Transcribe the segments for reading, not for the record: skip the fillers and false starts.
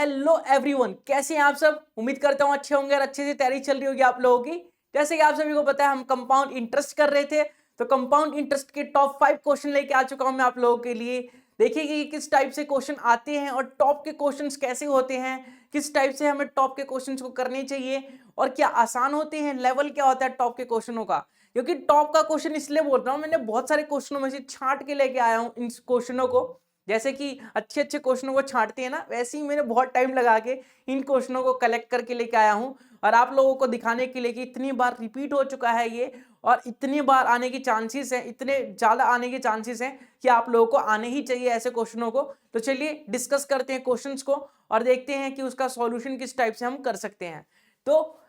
Hello everyone, कैसे हैं आप सब। उम्मीद करता हूं अच्छे होंगे और अच्छे से तैयारी चल रही होगी आप लोगों की। जैसे कि आप सभी को पता है हम कंपाउंड इंटरेस्ट कर रहे थे, तो कंपाउंड इंटरेस्ट के टॉप 5 क्वेश्चन लेके आ चुका हूं मैं आप लोगों के लिए। देखिए कि किस टाइप से क्वेश्चन आते हैं और टॉप के क्वेश्चंस कैसे होते हैं, किस टाइप से हमें टॉप के क्वेश्चंस को करने चाहिए और क्या आसान होते हैं, लेवल क्या होता है टॉप के क्वेश्चनों का। क्योंकि टॉप का क्वेश्चन इसलिए बोल रहा हूं, मैंने बहुत सारे क्वेश्चनों में से छांट के लेके आया हूं इन क्वेश्चनों को। जैसे कि अच्छे अच्छे क्वेश्चनों को छांटते हैं ना, वैसे ही मैंने बहुत टाइम लगा के इन क्वेश्चनों को कलेक्ट करके लेके आया हूं और आप लोगों को दिखाने के लिए कि इतनी बार रिपीट हो चुका है ये और इतनी बार आने की चांसेस है, इतने ज्यादा आने के चांसेस हैं कि आप लोगों को आने ही चाहिए ऐसे क्वेश्चनों को। तो चलिए डिस्कस करते हैं क्वेश्चंस को और देखते हैं कि उसका सॉल्यूशन किस टाइप से हम कर सकते हैं। तो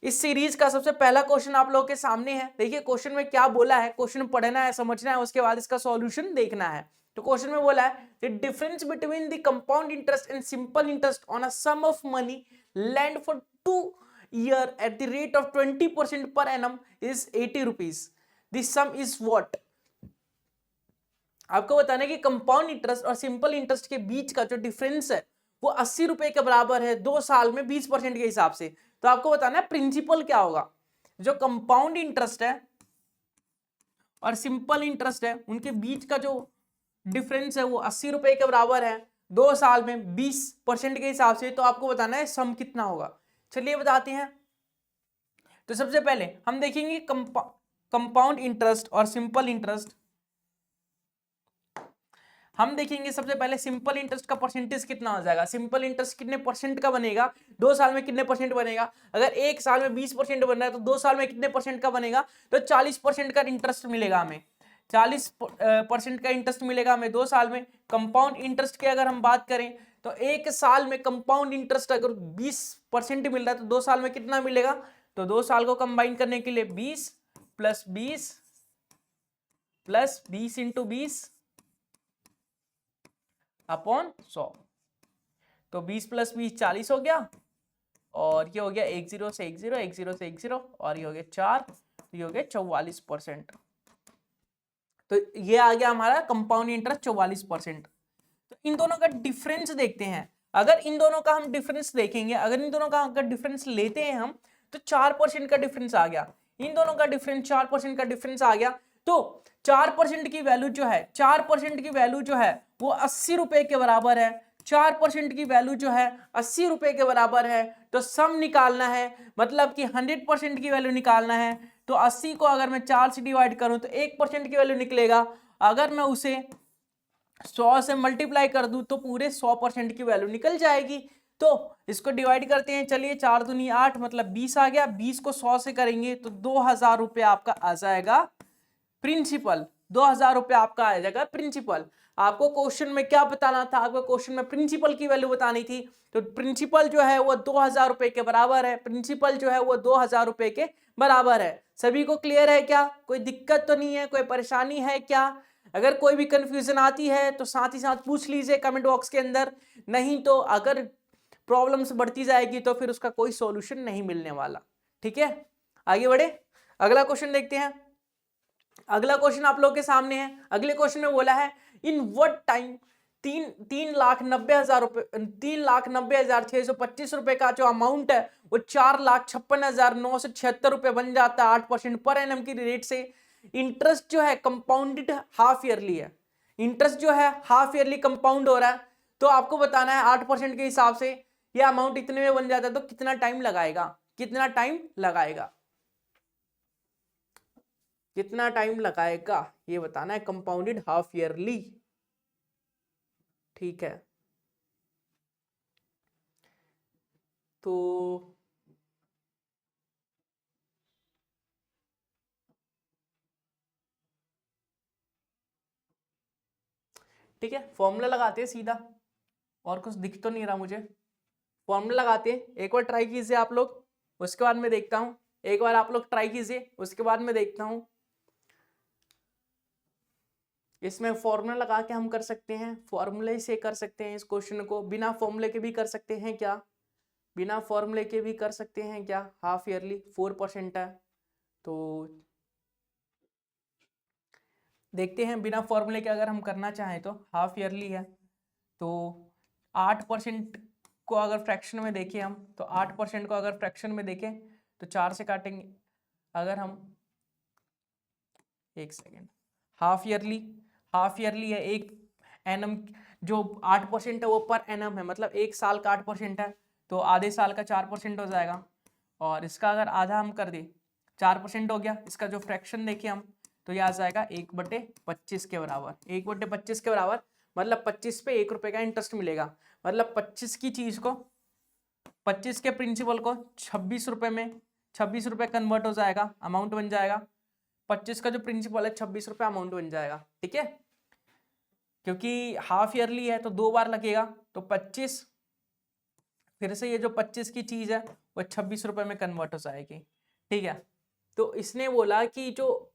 इस सीरीज का सबसे पहला क्वेश्चन आप लोगों के सामने है। देखिए क्वेश्चन में क्या बोला है, क्वेश्चन पढ़ना है, समझना है, उसके बाद इसका सॉल्यूशन देखना है। तो क्वेश्चन में बोला है the difference between the compound interest and simple interest on a sum of money lent for 2 year at the rate of 20% per annum is 80 rupees. This sum is what? आपको बताना है कि कंपाउंड इंटरेस्ट और simple interest के बीच का जो difference है वो 80 रुपए के बराबर है 2 साल में 20% के हिसाब से। तो आपको बताना है प्रिंसिपल क्या होगा। जो कंपाउंड इंटरेस्ट है और सिंपल इंटरेस्ट है उनके बीच का जो डिफरेंस है वो 80 रुपए के बराबर है 2 साल में 20% के हिसाब से। तो आपको बताना है सम कितना होगा। चलिए बताते हैं। तो सबसे पहले हम देखेंगे कंपाउंड इंटरेस्ट और सिंपल इंटरेस्ट। हम देखेंगे सबसे पहले सिंपल इंटरेस्ट का परसेंटेज कितना हो जाएगा। सिंपल इंटरेस्ट कितने परसेंट का बनेगा, 2 साल में कितने परसेंट बनेगा। अगर 1 साल में 20% बन रहा है तो 2 साल में कितने परसेंट का बनेगा। तो 40% का इंटरेस्ट मिलेगा हमें, 40% का इंटरेस्ट मिलेगा हमें 2 साल में। कंपाउंड इंटरेस्ट की अगर हम बात करें तो 1 साल में कंपाउंड इंटरेस्ट अगर 20% मिल रहा है तो 2 साल में कितना मिलेगा। तो 2 साल को कंबाइन करने के लिए 20 प्लस 20 प्लस 20 इंटू 20 अपॉन 100। तो 20 प्लस 20 40 हो गया और ये हो गया 1 0 से 1 0, 1 0 से 1 0 और ये हो गया 4, ये हो गया 44%। तो ये आ गया हमारा कंपाउंड इंटरेस्ट 44%। तो इन दोनों का डिफरेंस देखते हैं। अगर इन दोनों का हम डिफरेंस देखेंगे, अगर इन दोनों का अगर डिफरेंस लेते हैं हम तो 4% का डिफरेंस आ गया। इन दोनों का डिफरेंस 4% का डिफरेंस आ गया। तो 4% की वैल्यू जो है, 4% की वैल्यू जो है वो 80 रुपए के बराबर है। 4% की वैल्यू जो है 80 रुपए के बराबर है। तो सम निकालना है, मतलब कि 100% की वैल्यू निकालना है। तो 80 को अगर मैं 4 से डिवाइड करूं तो 1% की वैल्यू निकलेगा। अगर मैं उसे 100 से मल्टीप्लाई कर दूं तो पूरे 100% की वैल्यू निकल जाएगी। तो इसको डिवाइड करते हैं। चलिए 4 दूनी 8 मतलब 20 आ गया। 20 को 100 से करेंगे तो 2000 रुपये आपका आ जाएगा प्रिंसिपल। 2000 रुपये आपका आ जाएगा प्रिंसिपल। आपको क्वेश्चन में क्या बताना था, आपको क्वेश्चन में प्रिंसिपल की वैल्यू बतानी थी। तो प्रिंसिपल जो है वो 2000 रुपए के बराबर है। प्रिंसिपल जो है वो 2000 रुपए के बराबर है। सभी को क्लियर है क्या, कोई दिक्कत तो नहीं है, कोई परेशानी है क्या। अगर कोई भी कंफ्यूजन आती है तो साथ ही साथ पूछ लीजिए कमेंट बॉक्स के अंदर। नहीं तो अगर प्रॉब्लम्स बढ़ती जाएगी तो फिर उसका कोई सॉल्यूशन नहीं मिलने वाला। ठीक है, आगे बढ़े, अगला क्वेश्चन देखते हैं। अगला क्वेश्चन आप लोग के सामने है। अगले क्वेश्चन में बोला है इन व्हाट टाइम 3,90,625 रुपए का जो अमाउंट है वो 4,56,976 रुपए बन जाता है 8% पर एनम की रेट से। इंटरेस्ट जो है कंपाउंडेड हाफ ईयरली है। इंटरेस्ट जो है हाफ ईयरली कंपाउंड हो रहा है। तो आपको बताना है 8% के हिसाब से ये अमाउंट इतने में बन जाता है तो कितना टाइम लगाएगा, कितना टाइम लगाएगा, कितना टाइम लगाएगा ये बताना है। कंपाउंडेड हाफ ईयरली, ठीक है। तो ठीक है, फॉर्मूला लगाते हैं सीधा, और कुछ दिख तो नहीं रहा मुझे। फॉर्मूला लगाते हैं, एक बार ट्राई कीजिए आप लोग, उसके बाद मैं देखता हूं। एक बार आप लोग ट्राई कीजिए, उसके बाद मैं देखता हूं। इसमें फॉर्मूला लगा के हम कर सकते हैं, फॉर्मूले से कर सकते हैं इस क्वेश्चन को। बिना फॉर्मूले के भी कर सकते हैं क्या, बिना फॉर्मूले के भी कर सकते हैं क्या। हाफ ईयरली 4% है तो देखते हैं। बिना फॉर्मूले के अगर हम करना चाहें तो हाफ ईयरली है तो 8% को अगर फ्रैक्शन में देखें हम, तो 8% को अगर फ्रैक्शन में देखें तो 4 से काटेंगे। अगर हम एक सेकेंड, हाफ ईयरली है, एक एनम जो 8% है वो पर एनम है, मतलब एक साल का 8% है, तो आधे साल का 4% हो जाएगा। और इसका अगर आधा हम कर दे 4% हो गया। इसका जो फ्रैक्शन देखें हम तो ये आ जाएगा 1/25 के बराबर। 1/25 के बराबर मतलब 25 पे 1 रुपए का इंटरेस्ट मिलेगा। मतलब 25 की चीज को, 25 के प्रिंसिपल को 26 रुपए में 26 रुपए कन्वर्ट हो जाएगा, अमाउंट बन जाएगा। 25 का जो प्रिंसिपल है 26 रुपए अमाउंट बन जाएगा। ठीक है, क्योंकि हाफ ईयरली है तो 2 बार लगेगा, तो 25 फिर से ये जो 25 की चीज है वो 26 रुपए में कन्वर्ट हो जाएगी। ठीक है, तो इसने बोला कि जो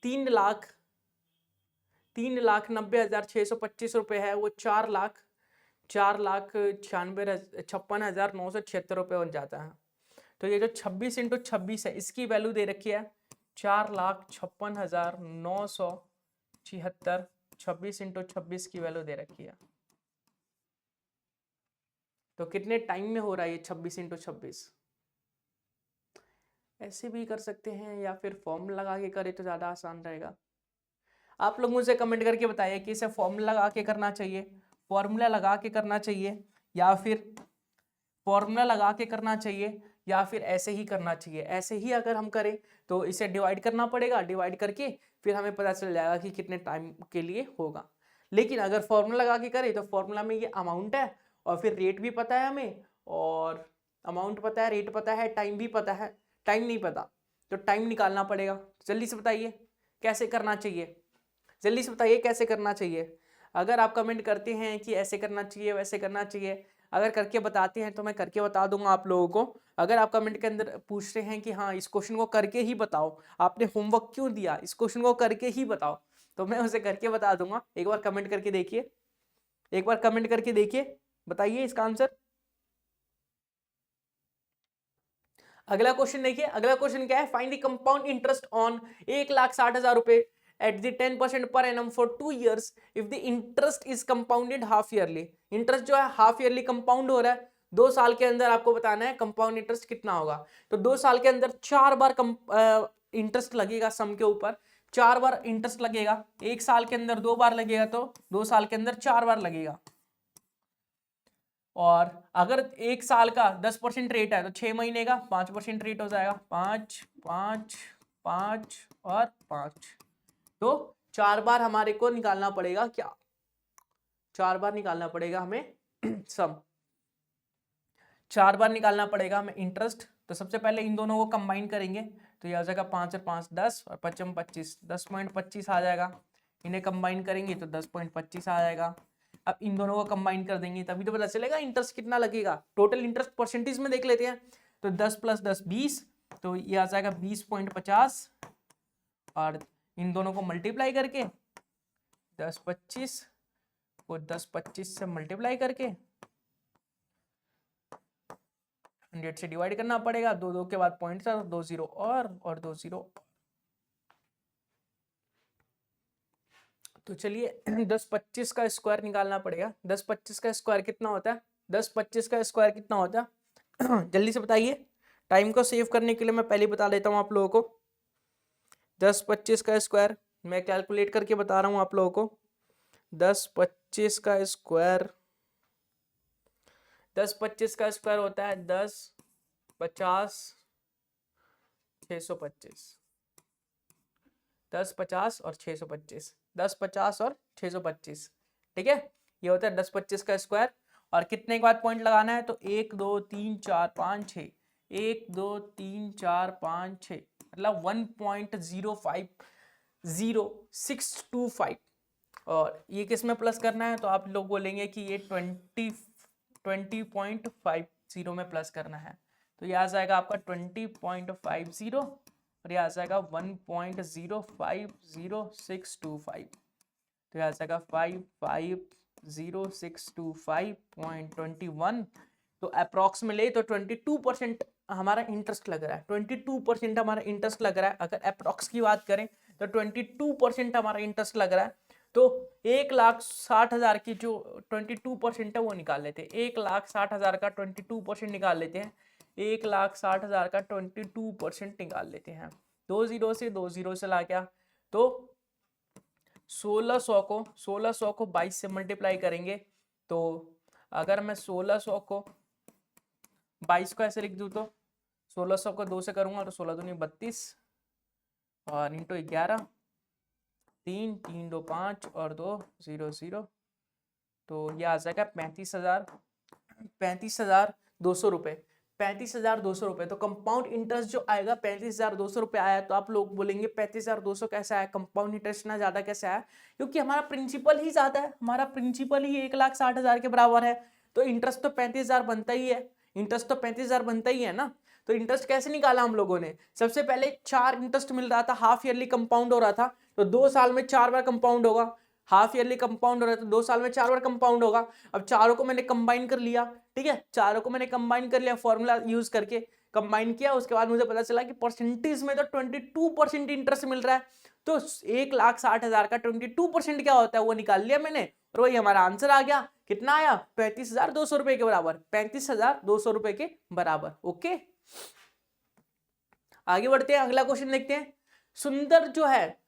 3,90,625 रुपए है वो 4,56,976 रुपए बन जाता है। तो ये जो 26 इंटू 26 है इसकी वैल्यू दे रखी है 4,56,976। 26 इंटू 26 की वैल्यू दे रखी है, तो कितने टाइम में हो रहा है ये 26 इंटू 26? ऐसे भी कर सकते हैं या फिर फॉर्मूला लगा के करें तो ज़्यादा आसान रहेगा। आप लोग मुझे कमेंट करके बताइए कि इसे फॉर्मूला लगा के करना चाहिए, फॉर्मूला लगा के करना चाहिए, या फिर फॉर्मूला लगा के करना चाहिए, या फिर ऐसे ही करना चाहिए। ऐसे ही अगर हम करें तो इसे डिवाइड करना पड़ेगा, डिवाइड करके फिर हमें पता चल जाएगा कि कितने टाइम के लिए होगा। लेकिन अगर फॉर्मूला लगा के करें तो फॉर्मूला में ये अमाउंट है और फिर रेट भी पता है हमें, और अमाउंट पता है, रेट पता है, टाइम भी पता है। टाइम नहीं पता तो टाइम निकालना पड़ेगा। जल्दी से बताइए कैसे करना चाहिए, जल्दी से बताइए कैसे करना चाहिए। अगर आप कमेंट करते हैं कि ऐसे करना चाहिए वैसे करना चाहिए, अगर करके बताते हैं तो मैं करके बता दूंगा आप लोगों को। अगर आप कमेंट के अंदर पूछते हैं कि हाँ इस क्वेश्चन को करके ही बताओ, आपने होमवर्क क्यों दिया, इस क्वेश्चन को करके ही बताओ, तो मैं उसे करके बता दूंगा। एक बार कमेंट करके देखिए, एक बार कमेंट करके देखिए, बताइए इसका आंसर। अगला क्वेश्चन देखिए, अगला क्वेश्चन क्या है, find the compound interest on 1,60,000 रुपए at the 10% per annum for 2 years if the interest is compounded half yearly। Interest जो है हाफ ईयरली कंपाउंड हो रहा है, 2 साल के अंदर आपको बताना है कंपाउंड इंटरेस्ट कितना होगा। तो 2 साल के अंदर 4 बार इंटरेस्ट लगेगा, सम के ऊपर 4 बार इंटरेस्ट लगेगा। 1 साल के अंदर 2 बार लगेगा, तो 2 साल के अंदर 4 बार लगेगा। और अगर 1 साल का 10% रेट है तो 6 महीने का 5% रेट हो जाएगा। 5 5 5 और 5, तो 4 बार हमारे को निकालना पड़ेगा। क्या 4 बार निकालना पड़ेगा हमें सम, 4 बार निकालना पड़ेगा हमें इंटरेस्ट। तो सबसे पहले इन दोनों को कंबाइन करेंगे, तो ये आ जाएगा 5 और 5 10 और 5 25, 10.25 आ जाएगा। इन्हें कंबाइन करेंगे तो 10.25 आ जाएगा। अब इन दोनों को कंबाइन कर देंगे तभी तो पता चलेगा इंटरेस्ट कितना लगेगा। टोटल इंटरेस्ट परसेंटेज में देख लेते हैं, तो 10 + 10 20, तो ये आ जाएगा 20.50। और इन दोनों को मल्टीप्लाई करके 10-25 को 10-25 से मल्टीप्लाई करके 100 से डिवाइड करना पड़ेगा। 2 2 के बाद पॉइंट 2 0 और 2 0। तो चलिए 10-25 का स्क्वायर निकालना पड़ेगा। 10-25 का स्क्वायर कितना होता है, 10-25 का स्क्वायर कितना होता है जल्दी से बताइए। टाइम को सेव करने के लिए मैं पहले बता देता हूँ आप लोगों को। 10-25 का स्क्वायर मैं कैलकुलेट करके बता रहा हूँ आप लोगों को। 10-25 का स्क्वायर, 10-25 का स्क्वायर होता है 10-50 625। 10-50 और 625, 10-50 और 625। ठीक है, ये होता है 10-25 का स्क्वायर। और कितने के बाद पॉइंट लगाना है, तो 1 2 3 4 5 6, 1 2 3 4 5 6, मतलब 1.0500625। और ये किस में प्लस करना है, तो आप लोग बोलेंगे कि ये 20.50 में प्लस करना है। तो ये आ जाएगा आपका 20.50 और ये आ जाएगा 1.0500625। तो ये आ जाएगा 5500625.21। तो अप्रॉक्सीमेटली तो 22% हमारा इंटरेस्ट लग रहा है। 22% हमारा इंटरेस्ट लग रहा है। अगर अप्रॉक्स की बात करें तो 22% हमारा इंटरेस्ट लग रहा है। तो 1,60,000 की जो 22% है वो निकाल लेते हैं। 1,60,000 का 22% निकाल लेते हैं। 1,60,000 का 22% निकाल लेते हैं। 20 से 20 चला गया, तो 1600 को 22 से मल्टीप्लाई करेंगे। तो अगर मैं 1600 को 22 को ऐसे लिख दूं तो 1600 को 2 से करूंगा तो 16 दूनी 32 और इंटू 11, 3 3 2 5 और 2 0 0, तो ये आ जाएगा 35,200 रुपये। 35,200 रुपये। तो कंपाउंड इंटरेस्ट जो आएगा 35,200 रुपये आया। तो आप लोग बोलेंगे 35,200 कैसे आया, कंपाउंड इंटरेस्ट ना ज्यादा कैसे आया? क्योंकि हमारा प्रिंसिपल ही ज्यादा है, हमारा प्रिंसिपल ही 1,60,000 के बराबर है, तो इंटरेस्ट तो 35,000 बनता ही है। इंटरेस्ट तो 35,000 बनता ही है ना। तो इंटरेस्ट कैसे निकाला हम लोगों ने? सबसे पहले 4 इंटरेस्ट मिल रहा था, हाफ ईयरली कंपाउंड हो रहा था, तो 2 साल में 4 बार कंपाउंड होगा। हाफ ईयरली कंपाउंड हो रहा है तो 2 साल में 4 बार कंपाउंड होगा। अब चारों को मैंने कंबाइन कर लिया, ठीक है, चारों को मैंने कंबाइन कर लिया, फॉर्मूला यूज करके कंबाइन किया। उसके बाद मुझे पता चला कि परसेंटेज में तो 22% इंटरेस्ट मिल रहा है। तो 1,60,000 का 22% क्या होता है वो निकाल लिया मैंने, और वही हमारा आंसर आ गया। कितना आया? 35,200 रुपए के बराबर। 35,200 रुपए के बराबर। ओके, आगे बढ़ते हैं, अगला क्वेश्चन देखते हैं। सुंदर जो है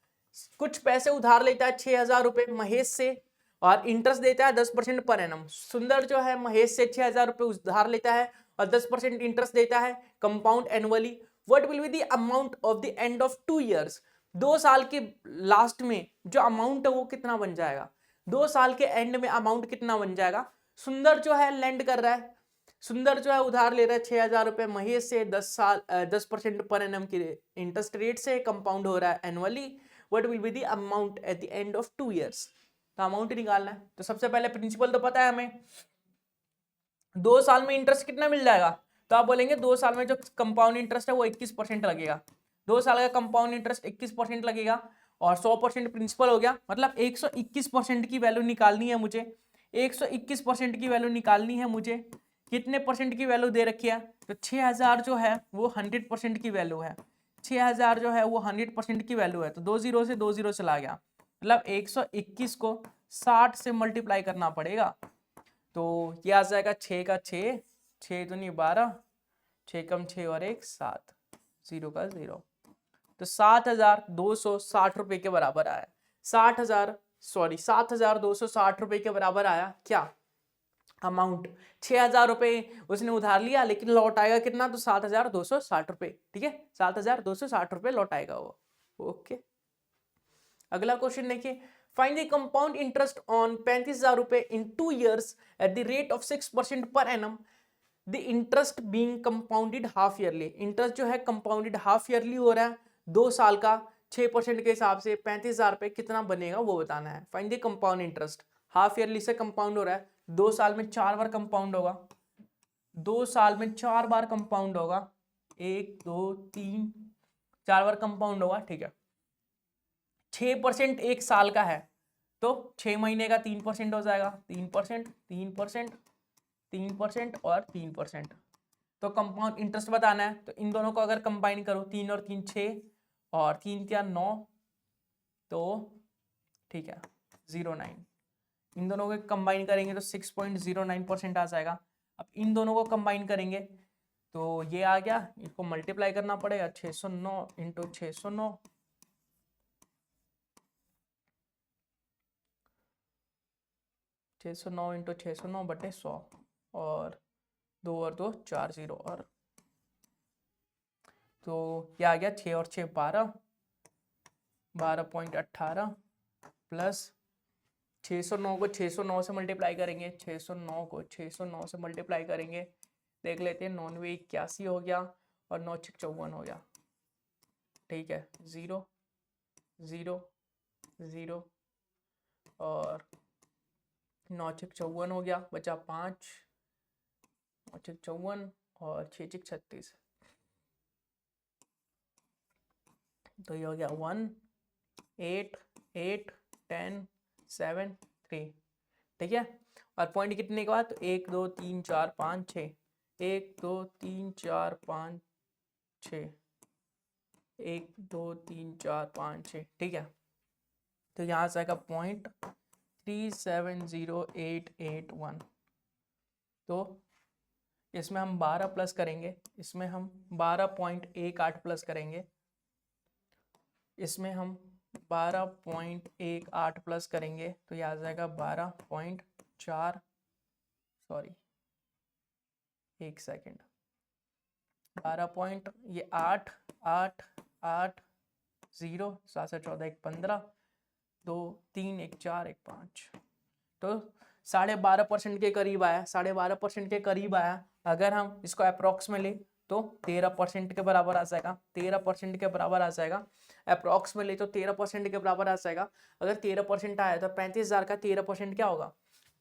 कुछ पैसे उधार लेता है 6,000 रुपए महेश से, और इंटरेस्ट देता है 10% पर एनम। सुंदर जो है महेश से 6,000 रुपए उधार लेता है और 10% इंटरेस्ट देता है compound annually. What will be the amount of the end of 2 years? 2 साल के लास्ट में जो अमाउंट है वो कितना बन जाएगा? 2 साल के एंड में अमाउंट कितना बन जाएगा? सुंदर जो है लेंड कर रहा है, सुंदर जो है उधार ले रहा है 6,000 रुपए महेश से, 10% पर एनम की इंटरेस्ट रेट से, कंपाउंड हो रहा है annually. What will be the amount at the end of 2 years? तो अमाउंट निकालना है। तो सबसे पहले प्रिंसिपल तो पता है हमें, 2 साल में इंटरेस्ट कितना मिल जाएगा? तो आप बोलेंगे 2 साल में जो कंपाउंड इंटरेस्ट है वो 21% लगेगा। 2 साल का कंपाउंड इंटरेस्ट 21% लगेगा और 100% प्रिंसिपल हो गया, मतलब 121% की वैल्यू निकालनी है मुझे। 121% की वैल्यू निकालनी है मुझे। कितने परसेंट की वैल्यू दे रखी है? तो 6,000 जो है वो 100% की वैल्यू है। 6,000 जो है वो 100% की वैल्यू है। तो 20 से 20 चला गया, मतलब 121 को 60 से मल्टीप्लाई करना पड़ेगा। तो ये आ जाएगा 6 का 6, 6 दूनी 12, 6 कम 6 और 1 7, 0 का 0। तो 7,260 रुपए के बराबर आया। 7,260 रुपए के बराबर आया क्या अमाउंट? 6,000 रुपए उसने उधार लिया, लेकिन लौट आएगा कितना? तो 7,260 रुपए। ठीक है, 7,260 रुपए लौट आएगा वो। ओके, अगला क्वेश्चन देखिए। Find the compound interest on 35,000 रुपए इन 2 years at the rate of 6% per annum, the interest being compounded half yearly. Interest जो है कंपाउंडेड हाफ ईयरली हो रहा है 2 साल का, 6% के हिसाब से 35,000 रुपए कितना बनेगा वो बताना है। Find the compound interest, half yearly से कंपाउंड हो रहा है, 2 साल में 4 बार कंपाउंड होगा, 2 साल में 4 बार कंपाउंड होगा, 1 2 3 4 बार कंपाउंड होगा। ठीक है, 6% 1 साल का है, तो 6 महीने का 3% हो जाएगा, 3% 3% 3% और 3%। तो कंपाउंड इंटरेस्ट बताना है, तो इन दोनों को अगर कंबाइन करो, 3 और 3 6 और 3 क्या 9, तो ठीक है 09। इन दोनों को कंबाइन करेंगे तो 6.09% आ जाएगा। अब इन दोनों को कंबाइन करेंगे तो ये आ गया, इसको मल्टीप्लाई करना पड़ेगा, 609 इंटू 609, 609 इंटू 609 बटे 100, और 2 और 2 4 0, और तो ये आ गया 6 और 6 12, 12.18 प्लस 609 को 609 से मल्टीप्लाई करेंगे, 609 को 609 से मल्टीप्लाई करेंगे, देख लेते हैं, 9 81 हो गया और 9 54 हो गया। ठीक है, 0 0 0 और 9 54 हो गया, बचा 5, 9 54 और 6 36, तो ये हो गया 1 8 8 10 7 3। ठीक है, और पॉइंट कितने के बाद? तो 1 2 3 4 5 6, 1 2 3 4 5 6, 1 2 3 4 5 6। ठीक है, तो यहाँ से आएगा 0.370881। तो इसमें हम 12 प्लस करेंगे, इसमें हम 12.18 प्लस करेंगे, इसमें हम 12.18 प्लस करेंगे तो यह आ जाएगा 12.4, सॉरी एक सेकेंड, 12 ये 8 8 8 0 7 से 14 1 15 2 3 1 4 1 5, तो 12.5% के करीब आया, 12.5% के करीब आया। अगर हम इसको अप्रोक्स में ले तो 13% के बराबर आ जाएगा, 13% के बराबर आ जाएगा। अप्रोक्स में ले तो 13% के बराबर आ जाएगा। अगर 13% आया तो 35,000 का 13% क्या होगा,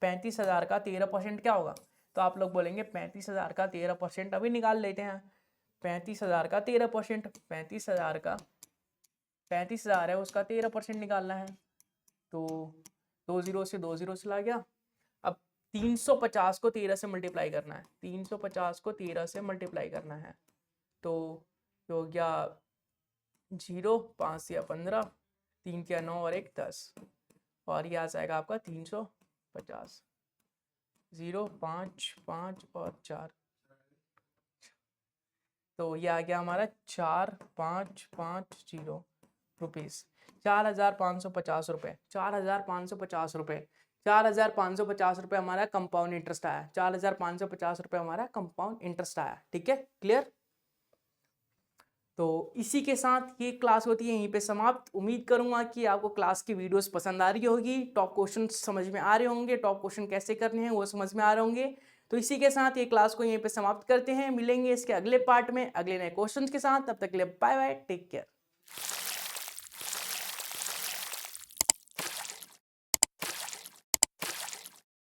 35,000 का 13% क्या होगा। तो आप लोग बोलेंगे 35,000 का 13% अभी निकाल लेते हैं। 35,000 का 13%, 35,000 है उसका 13% निकालना है। तो 2 0 से 2 0 चला गया। अब 350 को 13 से मल्टीप्लाई करना है, 350 को 13 से मल्टीप्लाई करना है। तो हो गया 0 5 या 15, 3 क्या 9 और 1 10, और ये आ जाएगा आपका 350, 0 5 5 और 4, तो ये आ गया हमारा 4550 रुपीज़, 4,550 रुपये, 4,550 रुपये, 4,550 रुपये हमारा कंपाउंड इंटरेस्ट आया, 4,550 रुपये हमारा कंपाउंड इंटरेस्ट आया। ठीक है, क्लियर। तो इसी के साथ ये क्लास होती है यहीं पे समाप्त। उम्मीद करूंगा कि आपको क्लास की वीडियोस पसंद आ रही होगी, टॉप क्वेश्चन समझ में आ रहे होंगे, टॉप क्वेश्चन कैसे करने हैं वो समझ में आ रहे होंगे। तो इसी के साथ ये क्लास को यहीं पे समाप्त करते हैं, मिलेंगे इसके अगले पार्ट में अगले नए क्वेश्चंस के साथ। तब तक के लिए बाय बाय, टेक केयर।